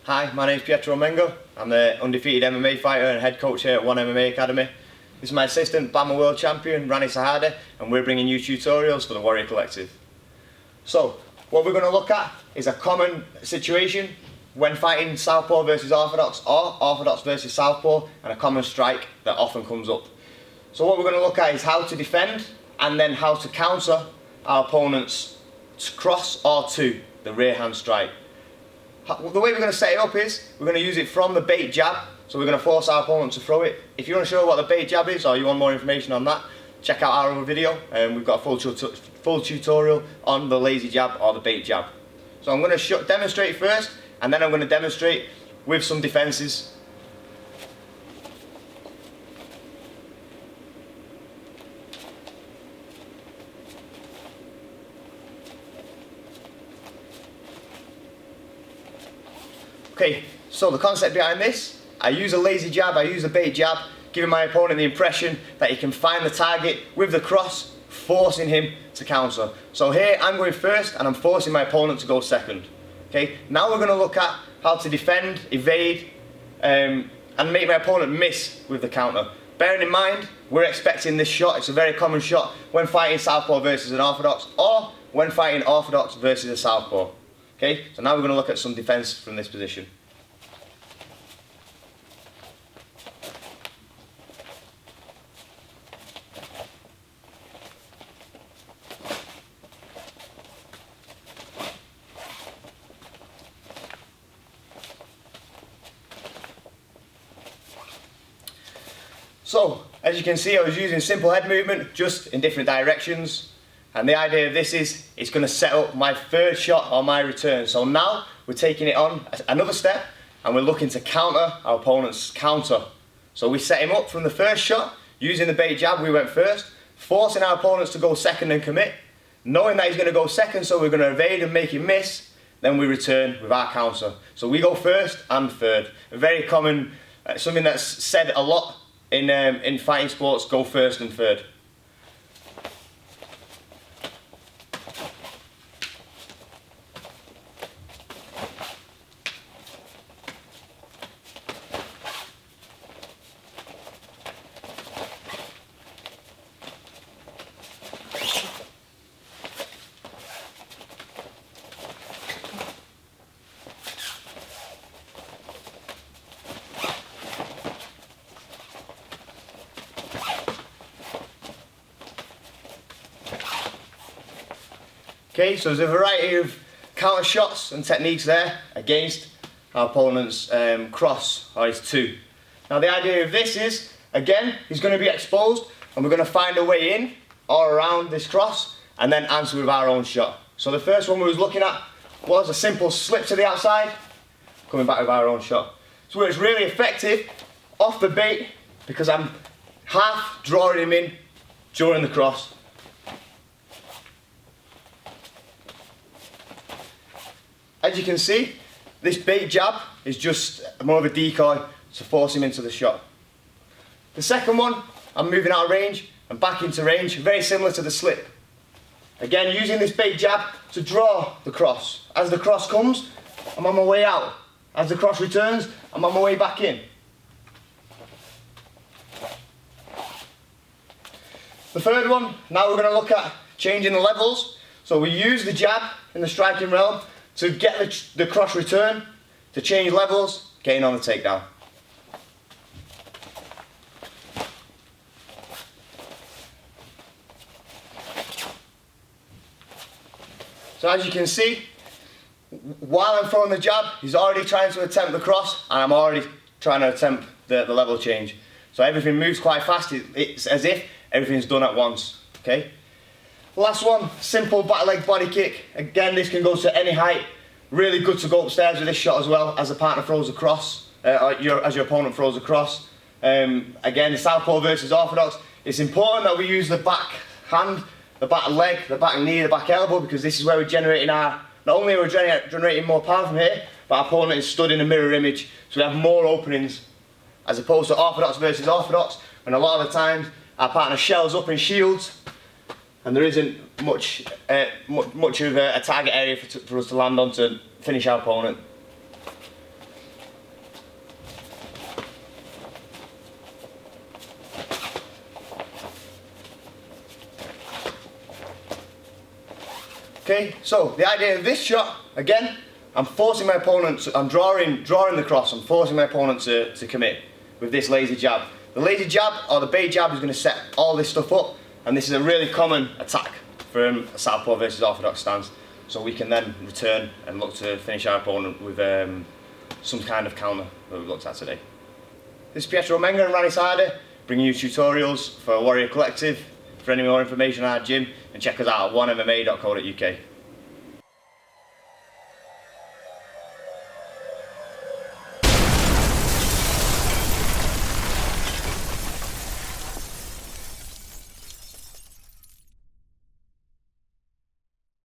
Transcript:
Hi, my name is Pietro Menga. I'm the undefeated MMA fighter and head coach here at One MMA Academy. This is my assistant, BAMMA World Champion, Rani Sahade, and we're bringing you tutorials for the Warrior Collective. So, what we're going to look at is a common situation when fighting Southpaw versus Orthodox, or Orthodox versus Southpaw, and a common strike that often comes up. So what we're going to look at is how to defend and then how to counter our opponent's cross or to the rear hand strike. The way we're going to set it up is we're going to use it from the bait jab, so we're going to force our opponent to throw it. If you're unsure what the bait jab is or you want more information on that, check out our other video, and we've got a full tutorial on the lazy jab or the bait jab. So I'm going to demonstrate first, and then I'm going to demonstrate with some defences. Okay, so the concept behind this, I use a lazy jab, I use a bait jab, giving my opponent the impression that he can find the target with the cross, forcing him to counter. So here I'm going first and I'm forcing my opponent to go second. Okay, now we're going to look at how to defend, evade, and make my opponent miss with the counter. Bearing in mind, we're expecting this shot, it's a very common shot when fighting Southpaw versus an Orthodox, or when fighting Orthodox versus a Southpaw. Okay, so now we're going to look at some defence from this position. So, as you can see, I was using simple head movement, just in different directions. And the idea of this is, it's going to set up my third shot on my return. So now, we're taking it on another step, and we're looking to counter our opponent's counter. So we set him up from the first shot, using the bait jab, we went first, forcing our opponents to go second and commit, knowing that he's going to go second, so we're going to evade and make him miss, then we return with our counter. So we go first and third. A very common, something that's said a lot in fighting sports, go first and third. Okay, so there's a variety of counter shots and techniques there against our opponent's cross or his two. Now the idea of this is, again, he's going to be exposed and we're going to find a way in or around this cross and then answer with our own shot. So the first one we was looking at was a simple slip to the outside, coming back with our own shot. So it's really effective off the bait because I'm half drawing him in during the cross. As you can see, this bait jab is just more of a decoy to force him into the shot. The second one, I'm moving out of range and back into range, very similar to the slip. Again, using this bait jab to draw the cross. As the cross comes, I'm on my way out. As the cross returns, I'm on my way back in. The third one, now we're going to look at changing the levels. So we use the jab in the striking realm to get the cross return, to change levels, getting on the takedown. So as you can see, while I'm throwing the jab, he's already trying to attempt the cross, and I'm already trying to attempt the level change. So everything moves quite fast, it's as if everything's done at once, okay? Last one, simple back leg body kick. Again, this can go to any height. Really good to go upstairs with this shot as well, as the partner throws across, as your opponent throws across. Again, the Southpaw versus Orthodox, it's important that we use the back hand, the back leg, the back knee, the back elbow, because this is where we're generating not only are we generating more power from here, but our opponent is stood in a mirror image, so we have more openings, as opposed to Orthodox versus Orthodox, when a lot of the times our partner shells up and shields, and there isn't much of a target area for us to land on to finish our opponent. Okay, so the idea of this shot, again, I'm forcing my opponent, I'm drawing the cross, I'm forcing my opponent to commit with this lazy jab. The lazy jab, or the bait jab, is going to set all this stuff up, and this is a really common attack from a Southpaw versus Orthodox stance, so we can then return and look to finish our opponent with some kind of counter that we've looked at today. This is Pietro Menga and Rani, bringing you tutorials for Warrior Collective. For any more information on our gym, and check us out at onemma.co.uk.